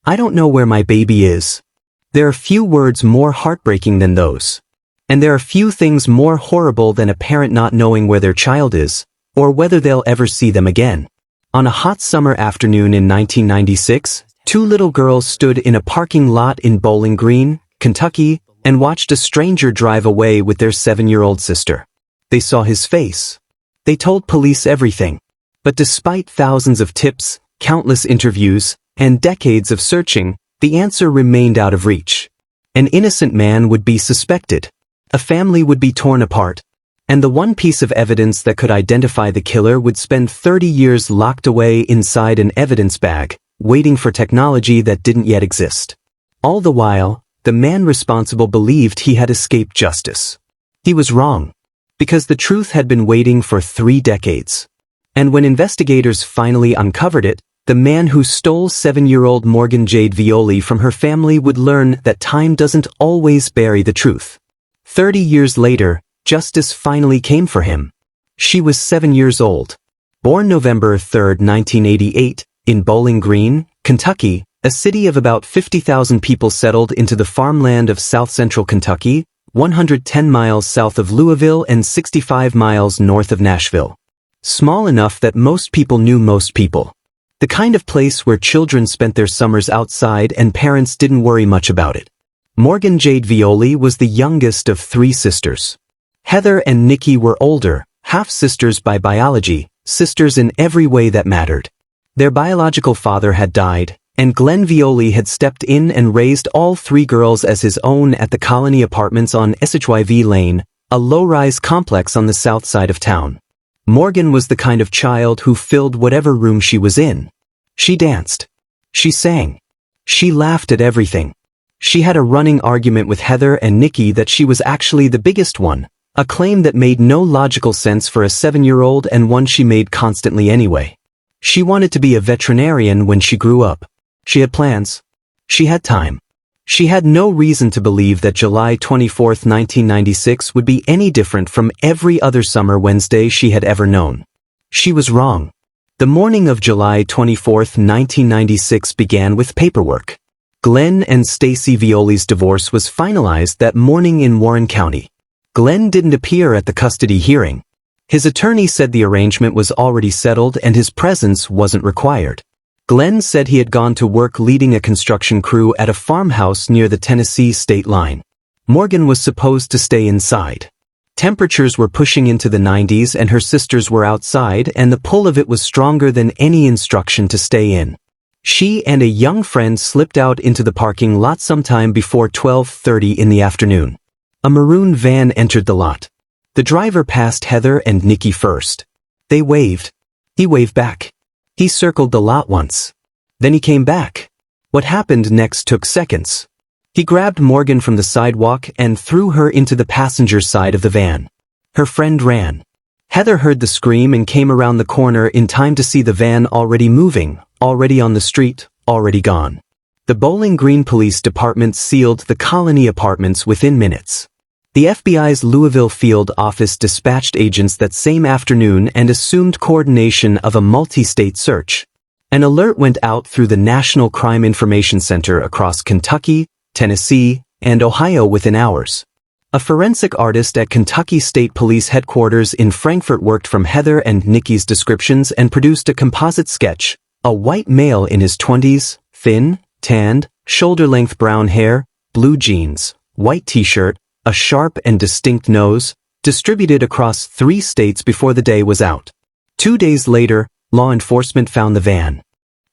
I don't know where my baby is. There are few words more heartbreaking than those. And there are few things more horrible than a parent not knowing where their child is, or whether they'll ever see them again. On a hot summer afternoon in 1996, two little girls stood in a parking lot in Bowling Green, Kentucky, and watched a stranger drive away with their 7-year-old sister. They saw his face. They told police everything. But despite thousands of tips, countless interviews, and decades of searching, the answer remained out of reach. An innocent man would be suspected. A family would be torn apart. And the one piece of evidence that could identify the killer would spend 30 years locked away inside an evidence bag, waiting for technology that didn't yet exist. All the while, the man responsible believed he had escaped justice. He was wrong. Because the truth had been waiting for 3 decades. And when investigators finally uncovered it, the man who stole 7-year-old Morgan Jade Violi from her family would learn that time doesn't always bury the truth. 30 years later, justice finally came for him. She was 7 years old. Born November 3, 1988, in Bowling Green, Kentucky, a city of about 50,000 people settled into the farmland of south-central Kentucky, 110 miles south of Louisville and 65 miles north of Nashville. Small enough that most people knew most people. The kind of place where children spent their summers outside and parents didn't worry much about it. Morgan Jade Violi was the youngest of 3 sisters. Heather and Nikki were older, half-sisters by biology, sisters in every way that mattered. Their biological father had died, and Glenn Violi had stepped in and raised all 3 girls as his own at the Colony Apartments on SHYV Lane, a low-rise complex on the south side of town. Morgan was the kind of child who filled whatever room she was in. She danced. She sang. She laughed at everything. She had a running argument with Heather and Nikki that she was actually the biggest one, a claim that made no logical sense for a 7-year-old and one she made constantly anyway. She wanted to be a veterinarian when she grew up. She had plans. She had time. She had no reason to believe that July 24, 1996 would be any different from every other summer Wednesday she had ever known. She was wrong. The morning of July 24, 1996 began with paperwork. Glenn and Stacy Violi's divorce was finalized that morning in Warren County. Glenn didn't appear at the custody hearing. His attorney said the arrangement was already settled and his presence wasn't required. Glenn said he had gone to work leading a construction crew at a farmhouse near the Tennessee state line. Morgan was supposed to stay inside. Temperatures were pushing into the 90s and her sisters were outside and the pull of it was stronger than any instruction to stay in. She and a young friend slipped out into the parking lot sometime before 12:30 in the afternoon. A maroon van entered the lot. The driver passed Heather and Nikki first. They waved. He waved back. He circled the lot once. Then he came back. What happened next took seconds. He grabbed Morgan from the sidewalk and threw her into the passenger side of the van. Her friend ran. Heather heard the scream and came around the corner in time to see the van already moving, already on the street, already gone. The Bowling Green Police Department sealed the Colony Apartments within minutes. The FBI's Louisville field office dispatched agents that same afternoon and assumed coordination of a multi-state search. An alert went out through the National Crime Information Center across Kentucky, Tennessee, and Ohio within hours. A forensic artist at Kentucky State Police Headquarters in Frankfort worked from Heather and Nikki's descriptions and produced a composite sketch: a white male in his 20s, thin, tanned, shoulder-length brown hair, blue jeans, white t-shirt, a sharp and distinct nose, distributed across 3 states before the day was out. 2 days later, law enforcement found the van.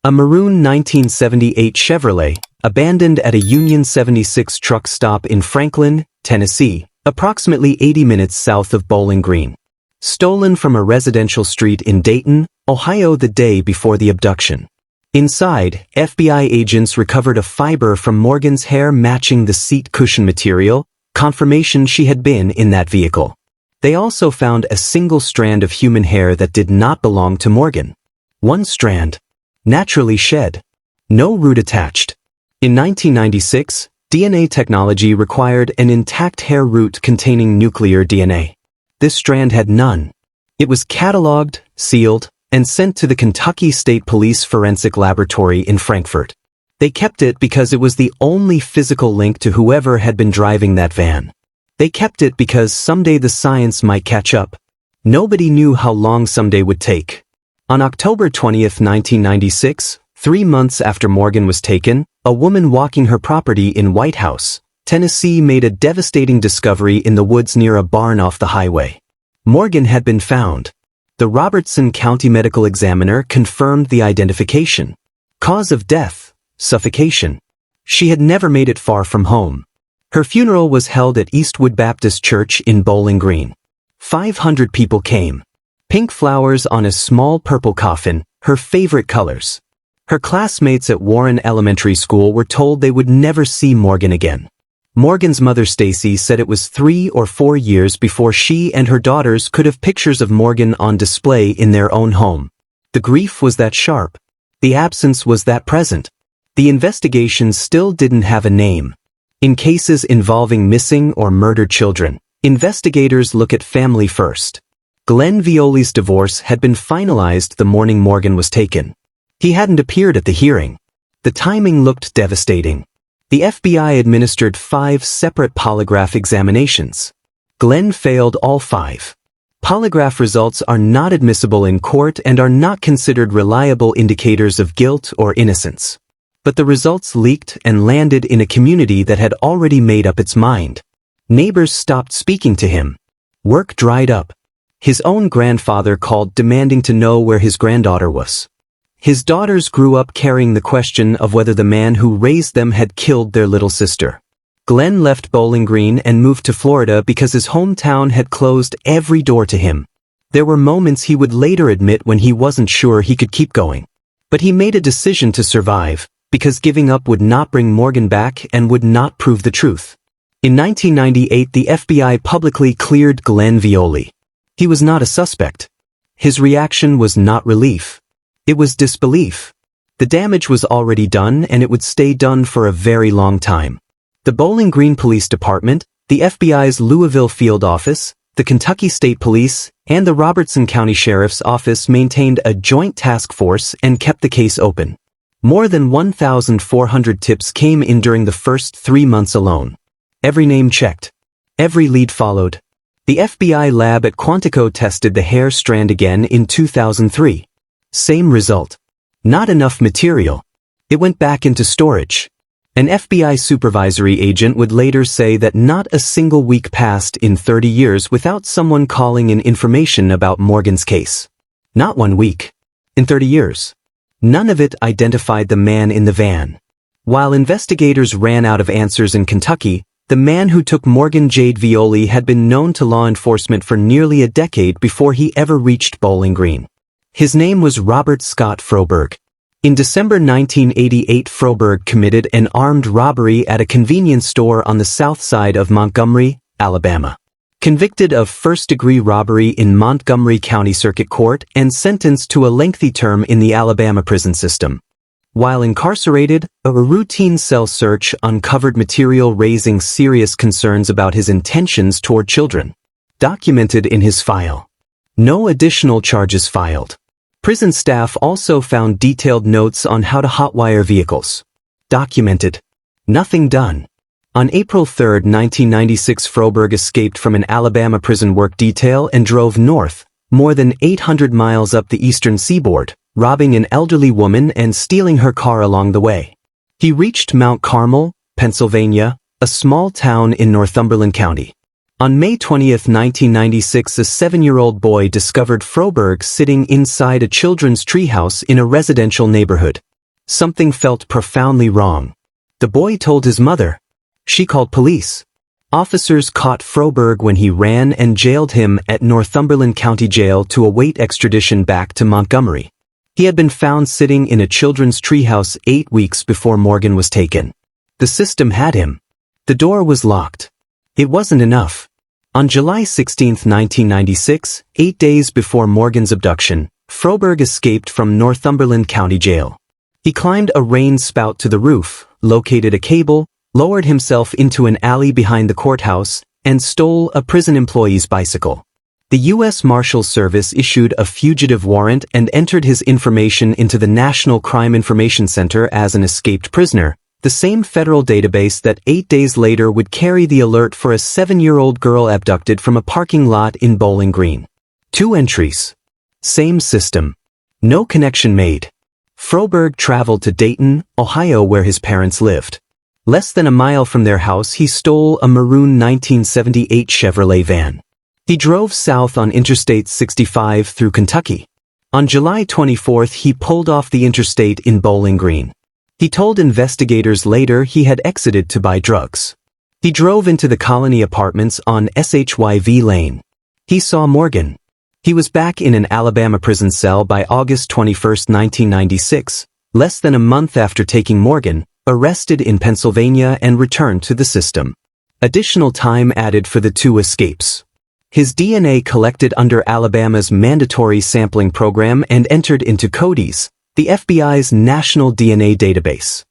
A maroon 1978 Chevrolet, abandoned at a Union 76 truck stop in Franklin, Tennessee, approximately 80 minutes south of Bowling Green. Stolen from a residential street in Dayton, Ohio the day before the abduction. Inside, FBI agents recovered a fiber from Morgan's hair matching the seat cushion material, confirmation she had been in that vehicle. They also found a single strand of human hair that did not belong to Morgan. One strand. Naturally shed. No root attached. In 1996, DNA technology required an intact hair root containing nuclear DNA. This strand had none. It was cataloged, sealed, and sent to the Kentucky State Police Forensic Laboratory in Frankfort. They kept it because it was the only physical link to whoever had been driving that van. They kept it because someday the science might catch up. Nobody knew how long someday would take. On October 20th, 1996, 3 months after Morgan was taken, a woman walking her property in White House, Tennessee, made a devastating discovery in the woods near a barn off the highway. Morgan had been found. The Robertson County Medical Examiner confirmed the identification. Cause of death: suffocation. She had never made it far from home. Her funeral was held at Eastwood Baptist Church in Bowling Green. 500 people came. Pink flowers on a small purple coffin, her favorite colors. Her classmates at Warren Elementary School were told they would never see Morgan again. Morgan's mother Stacy said it was 3 or 4 years before she and her daughters could have pictures of Morgan on display in their own home. The grief was that sharp. The absence was that present. The investigation still didn't have a name. In cases involving missing or murdered children, investigators look at family first. Glenn Violi's divorce had been finalized the morning Morgan was taken. He hadn't appeared at the hearing. The timing looked devastating. The FBI administered 5 separate polygraph examinations. Glenn failed all 5. Polygraph results are not admissible in court and are not considered reliable indicators of guilt or innocence. But the results leaked and landed in a community that had already made up its mind. Neighbors stopped speaking to him. Work dried up. His own grandfather called demanding to know where his granddaughter was. His daughters grew up carrying the question of whether the man who raised them had killed their little sister. Glenn left Bowling Green and moved to Florida because his hometown had closed every door to him. There were moments he would later admit when he wasn't sure he could keep going. But he made a decision to survive, because giving up would not bring Morgan back and would not prove the truth. In 1998, the FBI publicly cleared Glenn Violi. He was not a suspect. His reaction was not relief. It was disbelief. The damage was already done and it would stay done for a very long time. The Bowling Green Police Department, the FBI's Louisville Field Office, the Kentucky State Police, and the Robertson County Sheriff's Office maintained a joint task force and kept the case open. More than 1,400 tips came in during the first 3 months alone. Every name checked. Every lead followed. The FBI lab at Quantico tested the hair strand again in 2003. Same result. Not enough material. It went back into storage. An FBI supervisory agent would later say that not a single week passed in 30 years without someone calling in information about Morgan's case. Not 1 week. In 30 years. None of it identified the man in the van. While investigators ran out of answers in Kentucky, the man who took Morgan Jade Violi had been known to law enforcement for nearly a decade before he ever reached Bowling Green. His name was Robert Scott Froberg. In December 1988, Froberg committed an armed robbery at a convenience store on the south side of Montgomery, Alabama. Convicted of first-degree robbery in Montgomery County Circuit Court and sentenced to a lengthy term in the Alabama prison system. While incarcerated, a routine cell search uncovered material raising serious concerns about his intentions toward children. Documented in his file. No additional charges filed. Prison staff also found detailed notes on how to hotwire vehicles. Documented. Nothing done. On April 3, 1996, Froberg escaped from an Alabama prison work detail and drove north, more than 800 miles up the eastern seaboard, robbing an elderly woman and stealing her car along the way. He reached Mount Carmel, Pennsylvania, a small town in Northumberland County. On May 20, 1996, a 7-year-old boy discovered Froberg sitting inside a children's treehouse in a residential neighborhood. Something felt profoundly wrong. The boy told his mother. She called police. Officers caught Froberg when he ran and jailed him at Northumberland County Jail to await extradition back to Montgomery. He had been found sitting in a children's treehouse 8 weeks before Morgan was taken. The system had him. The door was locked. It wasn't enough. On July 16, 1996, 8 days before Morgan's abduction, Froberg escaped from Northumberland County Jail. He climbed a rain spout to the roof, located a cable, lowered himself into an alley behind the courthouse, and stole a prison employee's bicycle. The U.S. Marshals Service issued a fugitive warrant and entered his information into the National Crime Information Center as an escaped prisoner, the same federal database that 8 days later would carry the alert for a 7-year-old girl abducted from a parking lot in Bowling Green. 2 entries. Same system. No connection made. Froberg traveled to Dayton, Ohio, where his parents lived. Less than a mile from their house, he stole a maroon 1978 Chevrolet van. He drove south on Interstate 65 through Kentucky. On July 24, he pulled off the interstate in Bowling Green. He told investigators later he had exited to buy drugs. He drove into the Colony Apartments on SHYV Lane. He saw Morgan. He was back in an Alabama prison cell by August 21, 1996, less than a month after taking Morgan, arrested in Pennsylvania and returned to the system. Additional time added for the 2 escapes. His DNA collected under Alabama's mandatory sampling program and entered into CODIS, the FBI's national DNA database.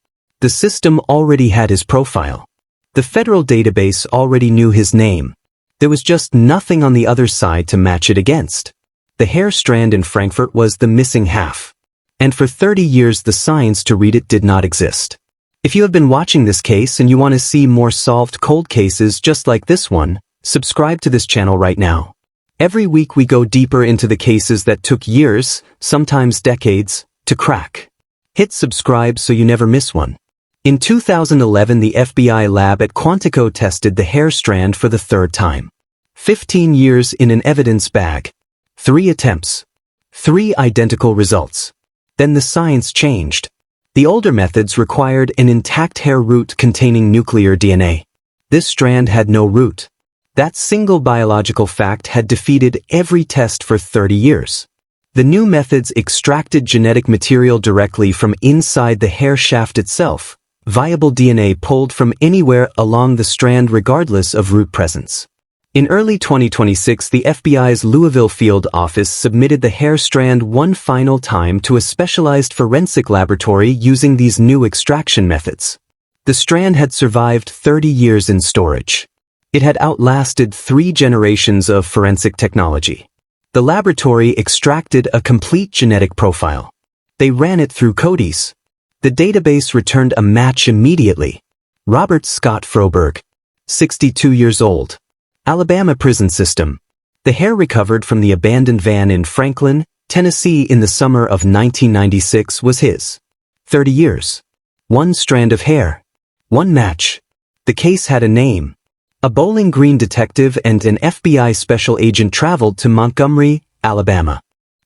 The system already had his profile. The federal database already knew his name. There was just nothing on the other side to match it against. The hair strand in Frankfurt was the missing half. And for 30 years the science to read it did not exist. If you have been watching this case and you want to see more solved cold cases just like this one, subscribe to this channel right now. Every week we go deeper into the cases that took years, sometimes decades, to crack. Hit subscribe so you never miss one. In 2011, the FBI lab at Quantico tested the hair strand for the 3rd time. 15 years in an evidence bag. 3 attempts. 3 identical results. Then the science changed. The older methods required an intact hair root containing nuclear DNA. This strand had no root. That single biological fact had defeated every test for 30 years. The new methods extracted genetic material directly from inside the hair shaft itself, viable DNA pulled from anywhere along the strand regardless of root presence. In early 2026, the FBI's Louisville field office submitted the hair strand one final time to a specialized forensic laboratory using these new extraction methods. The strand had survived 30 years in storage. It had outlasted 3 generations of forensic technology. The laboratory extracted a complete genetic profile. They ran it through CODIS. The database returned a match immediately. Robert Scott Froberg, 62 years old. Alabama prison system. The hair recovered from the abandoned van in Franklin, Tennessee in the summer of 1996 was his. 30 years. 1 strand of hair. 1 match. The case had a name. A Bowling Green detective and an FBI special agent traveled to Montgomery, Alabama.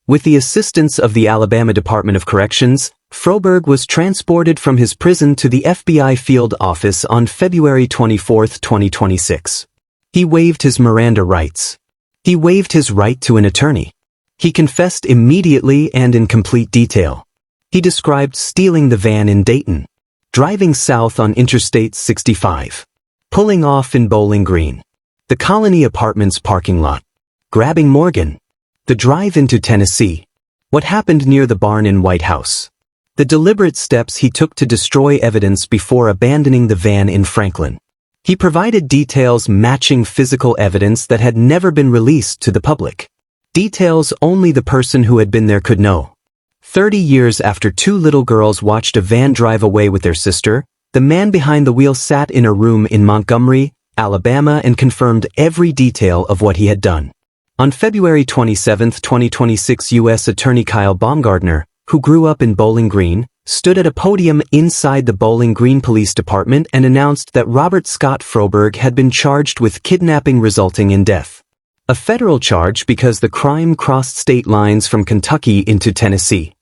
With the assistance of the Alabama Department of Corrections, Froberg was transported from his prison to the FBI field office on February 24, 2026. He waived his Miranda rights. He waived his right to an attorney. He confessed immediately and in complete detail. He described stealing the van in Dayton, driving south on Interstate 65. Pulling off in Bowling Green, the Colony Apartments parking lot, grabbing Morgan, the drive into Tennessee, what happened near the barn in White House, the deliberate steps he took to destroy evidence before abandoning the van in Franklin. He provided details matching physical evidence that had never been released to the public. Details only the person who had been there could know. 30 years after 2 little girls watched a van drive away with their sister, the man behind the wheel sat in a room in Montgomery, Alabama and confirmed every detail of what he had done. On February 27, 2026, U.S. Attorney Kyle Baumgardner, who grew up in Bowling Green, stood at a podium inside the Bowling Green Police Department and announced that Robert Scott Froberg had been charged with kidnapping resulting in death. A federal charge because the crime crossed state lines from Kentucky into Tennessee.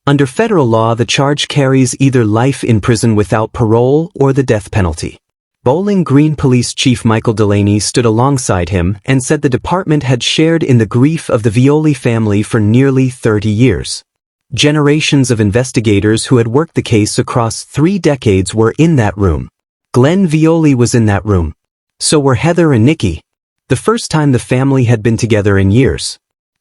Under federal law, the charge carries either life in prison without parole or the death penalty. Bowling Green Police Chief Michael Delaney stood alongside him and said the department had shared in the grief of the Violi family for nearly 30 years. Generations of investigators who had worked the case across 3 decades were in that room. Glenn Violi was in that room. So were Heather and Nikki. The first time the family had been together in years.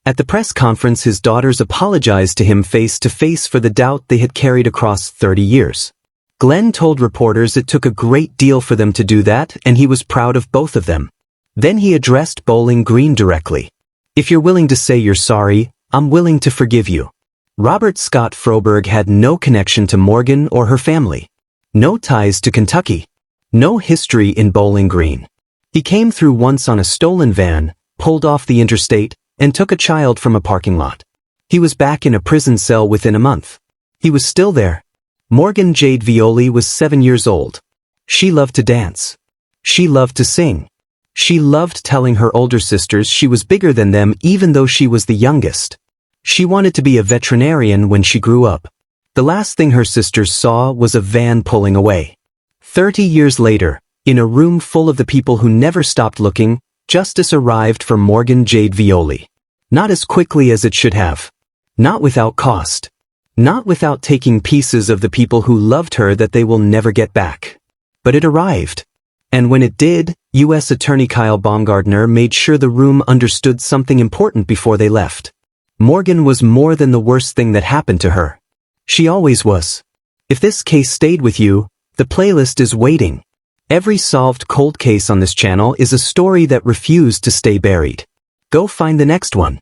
At the press conference, his daughters apologized to him face to face for the doubt they had carried across 30 years. Glenn told reporters it took a great deal for them to do that, and he was proud of both of them. Then he addressed Bowling Green directly. If you're willing to say you're sorry, I'm willing to forgive you. Robert Scott Froberg had no connection to Morgan or her family. No ties to Kentucky. No history in Bowling Green. He came through once on a stolen van, pulled off the interstate, and took a child from a parking lot. He was back in a prison cell within a month. He was still there. Morgan Jade Violi was 7 years old. She loved to dance. She loved to sing. She loved telling her older sisters she was bigger than them even though she was the youngest. She wanted to be a veterinarian when she grew up. The last thing her sisters saw was a van pulling away. 30 years later, in a room full of the people who never stopped looking, justice arrived for Morgan Jade Violi. Not as quickly as it should have. Not without cost. Not without taking pieces of the people who loved her that they will never get back. But it arrived. And when it did, U.S. Attorney Kyle Baumgardner made sure the room understood something important before they left. Morgan was more than the worst thing that happened to her. She always was. If this case stayed with you, the playlist is waiting. Every solved cold case on this channel is a story that refused to stay buried. Go find the next one.